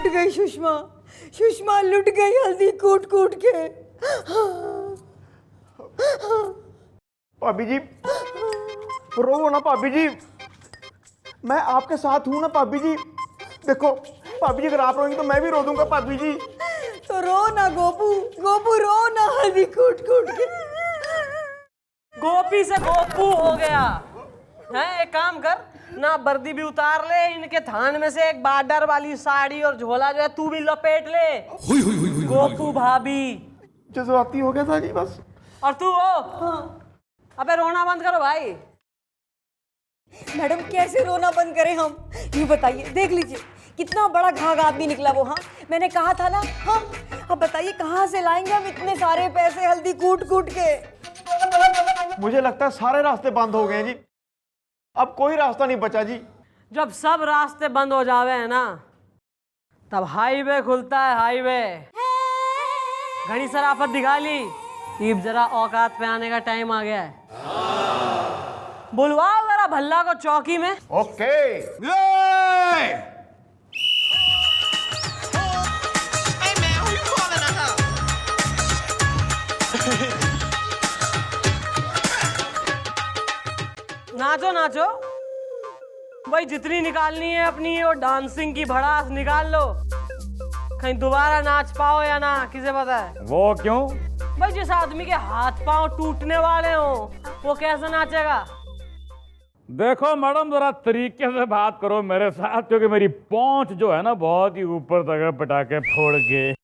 लुट गई सुषमा, सुषमा लुट गई हल्दी कूट कूट के। भाभी जी रो ना भाभी जी, मैं आपके साथ हूं ना भाभी जी। देखो भाभी जी, अगर आप रोएंगी तो मैं भी रो दूंगा भाभी जी। तो रो ना गोपू, गोपू रो ना हल्दी कूट कूट के। गोपी से गोपू हो गया है। एक काम कर ना, वर्दी भी उतार ले, इनके थान में से एक बॉर्डर वाली साड़ी और झोला जो है तू भी लपेट ले। गोपू भाभी जज्बाती हो गया था जी बस। और तू हो। अबे रोना बंद करो भाई। मैडम कैसे रोना बंद करें हम, यूँ बताइए, देख लीजिए कितना बड़ा घाघ आदमी निकला वो। हाँ मैंने कहा था ना। हाँ अब बताइए कहाँ से लाएंगे हम इतने सारे पैसे हल्दी कूट कूट के। मुझे लगता है सारे रास्ते बंद हो गए हैं जी, अब कोई रास्ता नहीं बचा जी। जब सब रास्ते बंद हो जावे है ना, तब हाईवे खुलता है, हाईवे। घड़ी सराफत दिखा ली, अब जरा औकात पे आने का टाइम आ गया है। बुलवाओ जरा भल्ला को चौकी में। ओके। नाचो नाचो भाई, जितनी निकालनी है अपनी वो डांसिंग की भड़ास निकाल लो। कहीं दोबारा नाच पाओ या ना किसे पता है। वो क्यों? भाई जिस आदमी के हाथ पांव टूटने वाले हो वो कैसे नाचेगा। देखो मैडम, जरा तरीके से बात करो मेरे साथ, क्योंकि मेरी पहुंच जो है ना बहुत ही ऊपर तक है, पटाखे फोड़ के।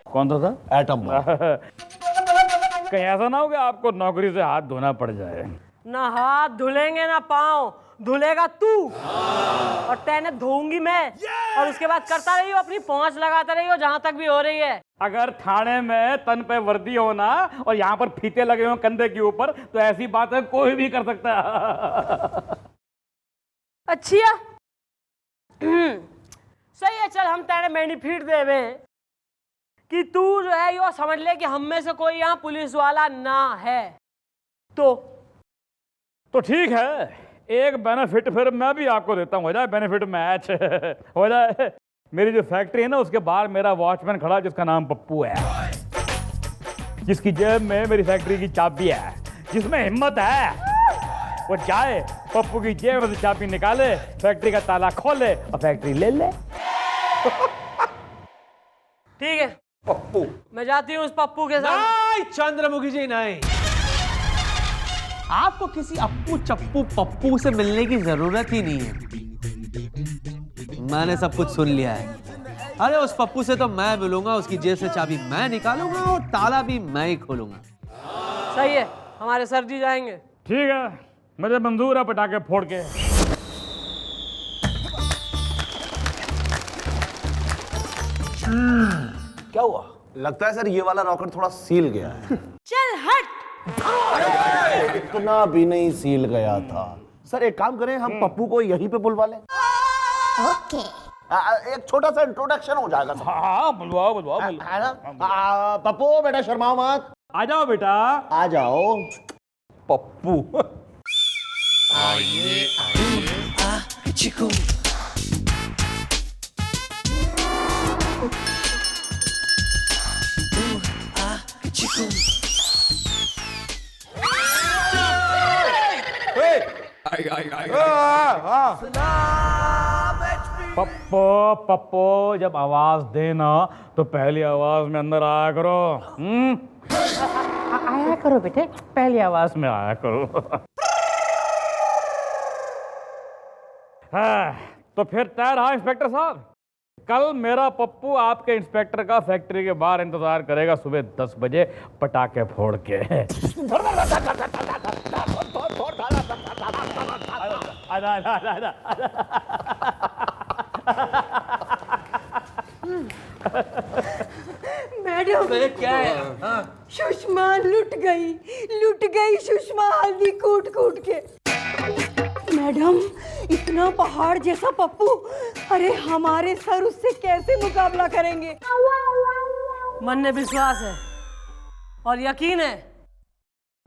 कौन सा था? एटम। कहीं ऐसा ना हो कि आपको नौकरी से हाथ धोना पड़ जाए। ना हाथ धुलेंगे ना पाँव, धुलेगा तू और तेने धोऊंगी मैं। और उसके बाद करता रहियो, अपनी पहुंच लगाता रहियो जहां तक भी हो रही है। अगर थाने में तन पे वर्दी हो ना और यहाँ पर फीते लगे हो कंधे के ऊपर, तो ऐसी बात है कोई भी कर सकता है। अच्छा सही है, चल हम तेरे बेनिफिट देवे कि तू जो है यो समझ ले कि हम में से कोई यहाँ पुलिस वाला ना है। तो ठीक है, एक बेनिफिट फिर मैं भी आपको देता हूँ, हो जाए बेनिफिट मैच। हो जाए। मेरी जो फैक्ट्री है ना उसके बाहर मेरा वॉचमैन खड़ा जिसका नाम पप्पू है, जिसकी जेब में मेरी फैक्ट्री की चाबी है। जिसमें हिम्मत है वो जाए, पप्पू की जेब में से चाबी निकाले, फैक्ट्री का ताला खोले और फैक्ट्री ले ले। ठीक है पप्पू, मैं जाती हूँ उस पप्पू के साथ। नहीं चंद्रमुखी जी नहीं, आपको किसी अप्पू चप्पू पप्पू से मिलने की जरूरत ही नहीं है। मैंने सब कुछ सुन लिया है। अरे उस पप्पू से तो मैं मिलूंगा, उसकी जेब से चाबी मैं निकालूंगा और ताला भी मैं ही खोलूंगा। सही है, हमारे सर जी जाएंगे। ठीक है, मुझे मंजूर है पटाखे फोड़ के। क्या हुआ? लगता है सर ये वाला रॉकेट थोड़ा सील गया है। चल हट। इतना भी नहीं सील गया था सर। एक काम करें, हम पप्पू को यहीं पे बुलवा लें। ओके। एक छोटा सा इंट्रोडक्शन हो जाएगा सर। हाँ बुलवाओ बुलवाओ है ना? पप्पू बेटा शर्माओ मत। आ जाओ बेटा, आ जाओ पप्पू। चिकू चिकू पप्पो पप्पो, जब आवाज देना तो पहली आवाज में अंदर आया करो। आया करो बेटे, पहली आवाज में आया करो। हाँ, तो फिर तैयार रहा इंस्पेक्टर साहब। कल मेरा पप्पू आपके इंस्पेक्टर का फैक्ट्री के बाहर इंतजार करेगा सुबह 10 बजे पटाखे फोड़ के। मैडम क्या है? सुषमा लुट गई सुषमा हल्दी कूट कूट के। मैडम इतना पहाड़ जैसा पप्पू, अरे हमारे सर उससे कैसे मुकाबला करेंगे। मन में विश्वास है और यकीन है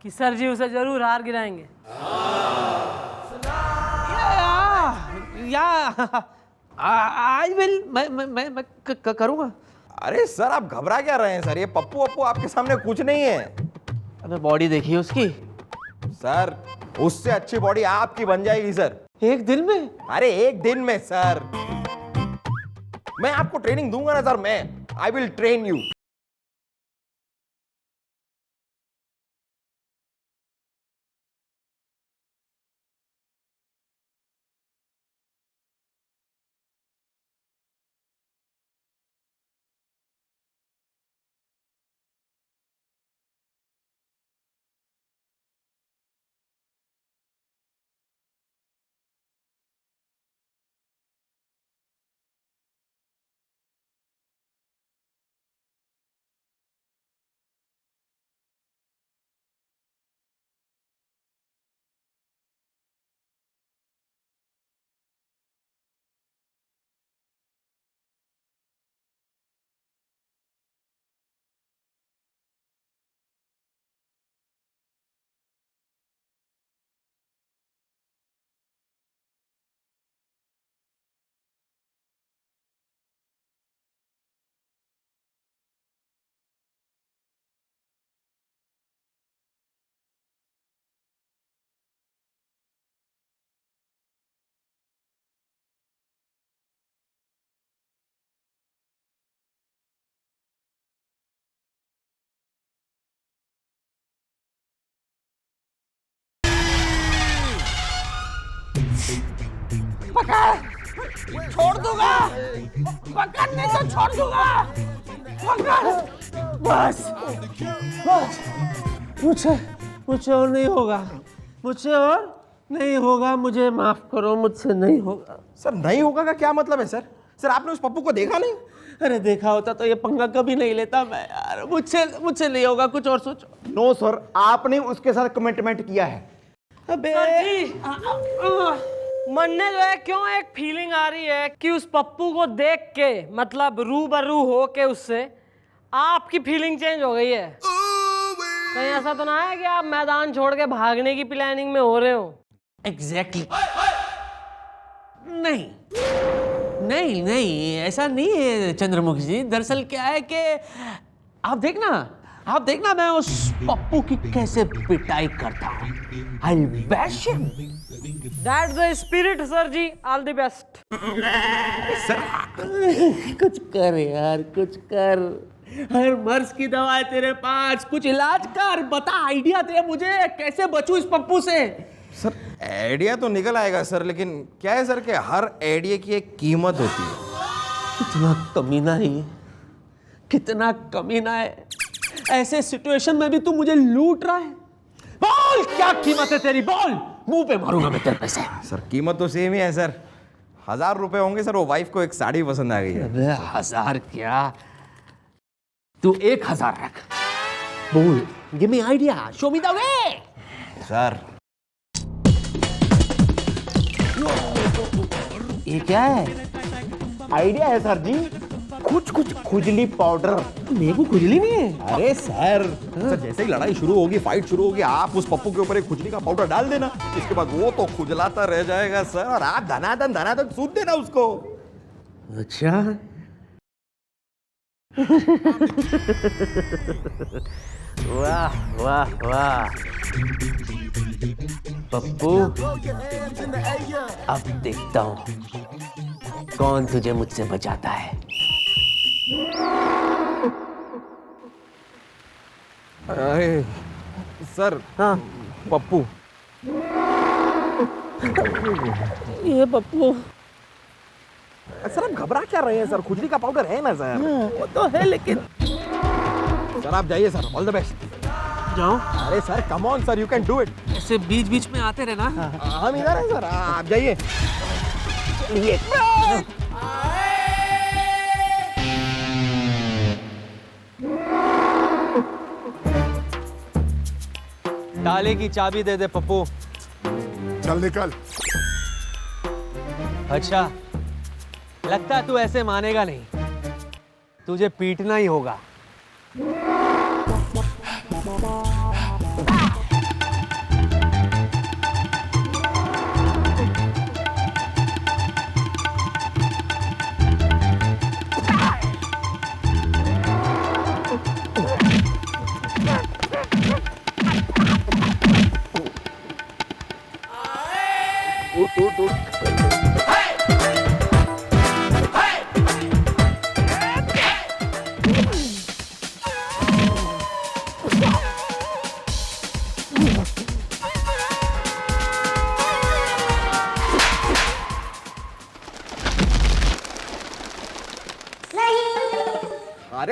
कि सर जी उसे जरूर हार गिराएंगे। आई विल मैं करूँगा। अरे सर आप घबरा क्या रहे हैं सर, ये पप्पू वप्पू आपके सामने कुछ नहीं है। अबे बॉडी देखिए उसकी, सर उससे अच्छी बॉडी आपकी बन जाएगी सर। एक दिन में। अरे एक दिन में सर, मैं आपको ट्रेनिंग दूंगा ना सर, मैं आई विल ट्रेन यू। छोड़ दूंगा, पकड़ने तो छोड़ दूंगा, पकड़। बस मुझसे और नहीं होगा, मुझसे और नहीं होगा, मुझे माफ करो, मुझसे नहीं होगा। सर नहीं होगा का क्या मतलब है सर? सर आपने उस पप्पू को देखा नहीं? अरे देखा होता तो ये पंगा कभी नहीं लेता मैं यार, मुझसे नहीं होगा, कुछ और सोचो। नो सर, आपने उसके साथ कमिटमेंट किया है। अबे मन में जो है क्यों एक फीलिंग आ रही है कि उस पप्पू को देख के, मतलब रूबरू हो के उससे आपकी फीलिंग चेंज हो गई है। कहीं ऐसा तो ना है कि आप मैदान छोड़ के भागने की प्लानिंग में हो रहे हो? एग्जैक्टली नहीं नहीं नहीं, ऐसा नहीं है चंद्रमुखी जी। दरअसल क्या है कि आप देखना मैं उस पप्पू की कैसे पिटाई करता हूँ। I'll bash him. That's the spirit, sir ji. All the best. कुछ कर यार, कुछ कर। हर मर्ज की दवा है तेरे पास, कुछ इलाज कर, बता, आइडिया दे मुझे, कैसे बचूं इस पप्पू से। सर आइडिया तो निकल आएगा सर, लेकिन क्या है सर कि हर आइडिया की एक कीमत होती है। कितना कमीना है ये, कितना कमीना है। ऐसे सिचुएशन में भी तू मुझे लूट रहा है। बोल क्या कीमत है तेरी, बोल, मुंह पे मारूंगा मैं तेरे पैसे। सर कीमत तो सेम ही है सर, 1000 रुपए होंगे सर। वो वाइफ को एक साड़ी पसंद आ गई है। अबे 1000 क्या, तू 1000 रख। बोल, give me idea, show me the way. Sir ये क्या है? आइडिया है सर जी, कुछ खुजली पाउडर। मेरे को खुजली नहीं है। अरे सर जैसे ही लड़ाई शुरू होगी, फाइट शुरू होगी, आप उस पप्पू के ऊपर एक खुजली का पाउडर डाल देना। इसके बाद वो तो खुजलाता रह जाएगा सर, और आप धनाधन सूद देना उसको। अच्छा वाह वाह वाह पप्पू, अब देखता हूँ कौन तुझे मुझसे बचाता है। अरे सर, हाँ पप्पू। ये पप्पू। सर आप घबरा क्या रहे हैं सर, खुजली का पाउडर है ना सर। वो तो है, लेकिन सर आप जाइए सर, ऑल द बेस्ट। जाओ। अरे sir come on sir, you can do it. ऐसे बीच बीच में आते रहना। हम इधर हैं सर, आप जाइए। ताले की चाबी दे दे पप्पू। चल निकल। अच्छा, लगता है तू ऐसे मानेगा नहीं, तुझे पीटना ही होगा।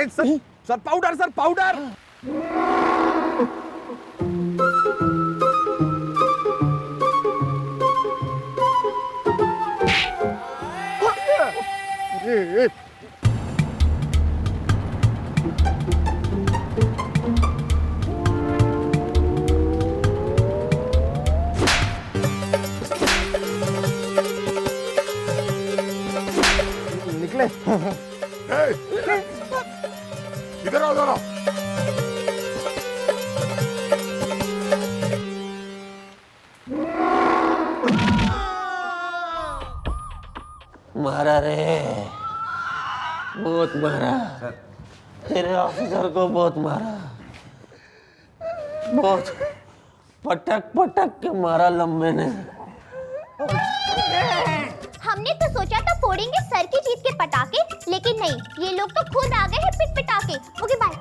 अरे sir sir powder sir powder. निकले। ए, इधर आओ जरा। मारा रे, बहुत मारा। मेरे ऑफिसर को बहुत मारा, बहुत पटक पटक के मारा लंबे ने। हमने तो सोचा था फोड़ेंगे सर की जीत के पटाखे, लेकिन नहीं, ये लोग तो खुद आ गए हैं पिट पिटाके। Okay bye.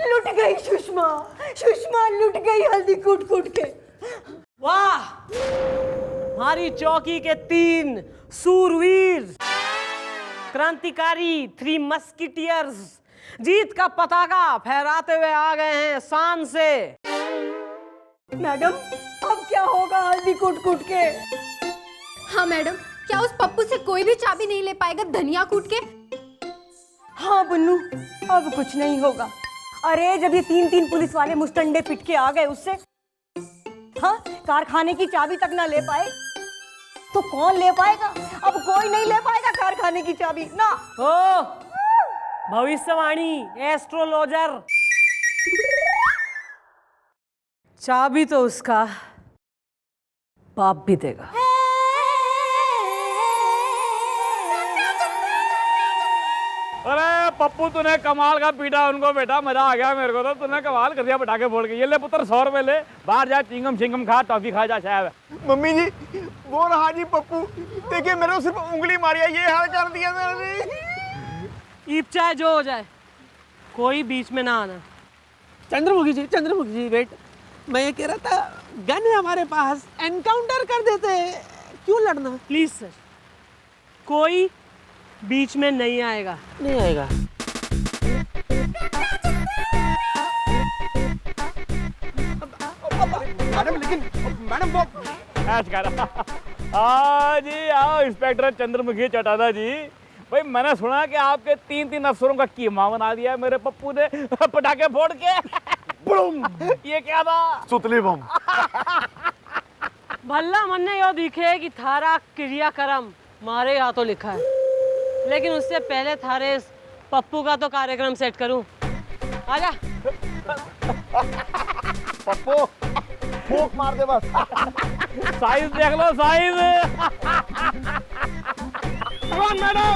लुट गई सुषमा, सुषमा लुट गई हल्दी कूट कूट के। वाह, हमारी चौकी के 3 सूरवीर क्रांतिकारी 3 मस्किटियर्स जीत का पताका फहराते हुए आ गए हैं शान से। मैडम अब क्या होगा हल्दी कूट कूट के? हाँ मैडम, क्या उस पप्पू से कोई भी चाबी नहीं ले पाएगा धनिया कूट के? हाँ बुन्नू, अब कुछ नहीं होगा। अरे जब ये 3 पुलिस वाले मुस्टंडे पिट के आ गए उससे, हाँ कारखाने की चाबी तक ना ले पाए तो कौन ले पाएगा? अब कोई नहीं ले पाएगा कारखाने की चाबी ना। ओ भविष्यवाणी, एस्ट्रोलॉजर, चाबी तो उसका बाप भी देगा। अरे पप्पू तूने कमाल का पीटा उनको बेटा, मजा आ गया मेरे को तो। तूने कमाल कर दिया पटाखे फोड़ के। ये ले पुत्र 100 रुपए ले, बाहर जा चिंगम चिंगम खा, टॉफी खा जा शायद। मम्मी जी वो रहा जी पप्पू, देखिए मेरे को सिर्फ उंगली मारी है, ये हाल कर दिया मैंने। ईप चाहे जो हो जाए, कोई बीच में ना आना। चंद्रमुखी जी वेट, मैं ये कह रहा था गन है हमारे पास, एनकाउंटर कर देते, क्यों लड़ना? प्लीज सर, कोई बीच में नहीं आएगा। नहीं आएगा। मैडम लेकिन मैडम वो ऐश करा। हाँ जी, आओ इंस्पेक्टर चंद्रमुखी चौटाला जी। भाई मैंने सुना कि आपके 3 अफसरों का कीमा बना दिया है मेरे पप्पू ने पटाखे फोड़ के। ये क्या था? सुतली बम। भल्ला मन ने यो दिखे कि थारा क्रियाक्रम मारे हाथों लिखा है, लेकिन उससे पहले थारे इस पप्पू का तो कार्यक्रम सेट करूं। आजा। पप्पू फूक मार दे बस। साइज देख लो, साइज। मैडम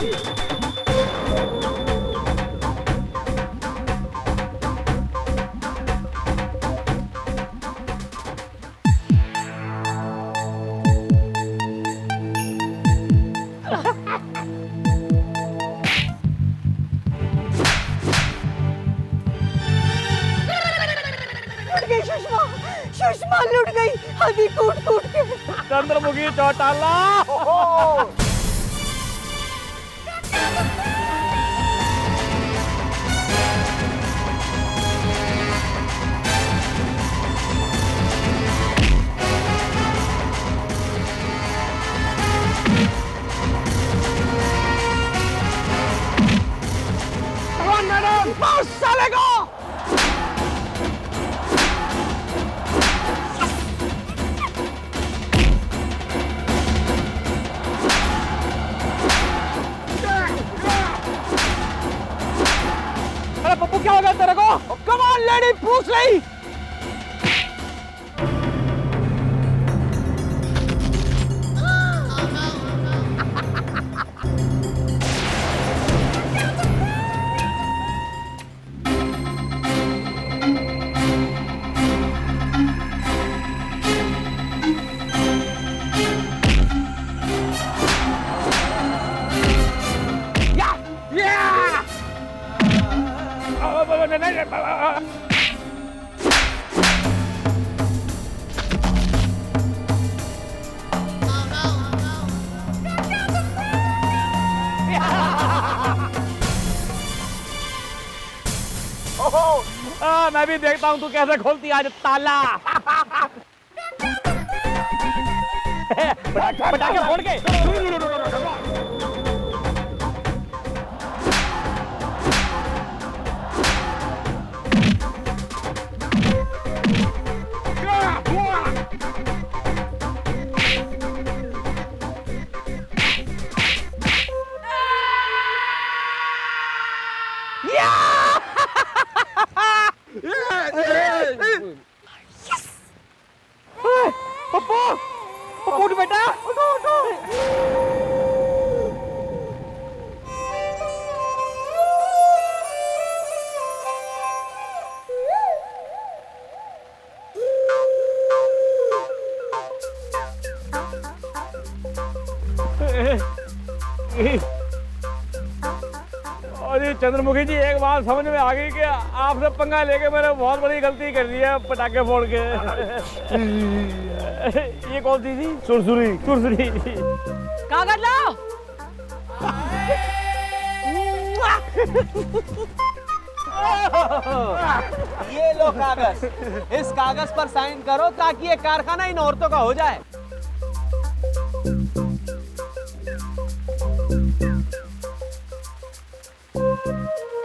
सुषमा, सुषमा लुट गई हल्दी कूट कूट के। चंद्रमुखी चौटाला। मैडम बस चलेगा। अरे पप्पू क्या हो गया तेरे को? कमाल लेडी पूछ रही। मैं भी देखता हूँ तू कैसे खोलती है आज ताला। पटाखे फोड़ के। पप्पू उठ बेटा, उठो उठो। अरे चंद्रमुखी जी, एक बात समझ में आ गई कि आपसे पंगा लेके मैंने बहुत बड़ी गलती कर दी है पटाखे फोड़ के। ये कौन सी थी? सुरसुरी। सुरसुरी। कागज लाओ। ये लो कागज, इस कागज पर साइन करो ताकि ये कारखाना इन औरतों का हो जाए।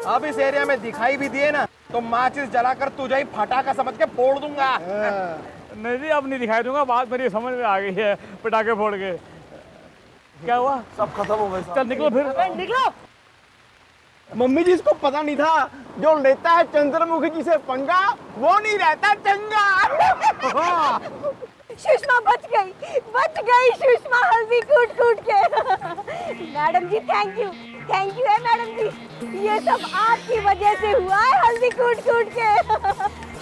अब इस एरिया में दिखाई भी दिए ना तो माचिस जलाकर तुझे ही फटाका समझ के फोड़ दूंगा। नहीं जी, अब नहीं दिखाई दूंगा, बात मेरी समझ में आ गई है पटाखे फोड़ के। क्या हुआ? सब खत्म हो गए। चल निकलो फिर। निकलो। मम्मी जी, इसको पता नहीं था जो लेता है चंद्रमुखी जी से पंगा वो नहीं रहता चंगा। सुषमा बच गई सुषमा हल्दी कूट कूट के। मैडम जी थैंक यू है मैडम जी, ये सब आपकी वजह से हुआ है हल्दी कूट कूट के।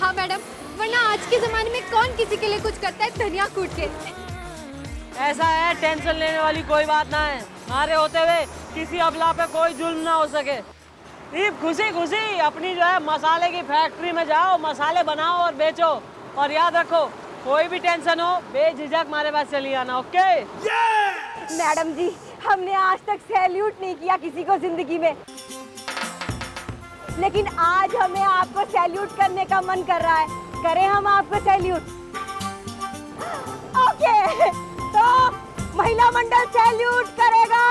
हाँ मैडम, वरना आज के जमाने में कौन किसी के लिए कुछ करता है धनिया कूट के। ऐसा है, टेंशन लेने वाली कोई बात ना है। हमारे होते हुए किसी अबला पे कोई जुल्म ना हो सके। सिर्फ खुशी खुशी अपनी जो है मसाले की फैक्ट्री में जाओ, मसाले बनाओ और बेचो। और याद रखो, कोई भी टेंशन हो बेझिझक हमारे पास चली आना। ओके? मैडम जी, हमने आज तक सैल्यूट नहीं किया किसी को जिंदगी में, लेकिन आज हमें आपको सैल्यूट करने का मन कर रहा है। करें हम आपको सैल्यूट? ओके, तो महिला मंडल सैल्यूट करेगा।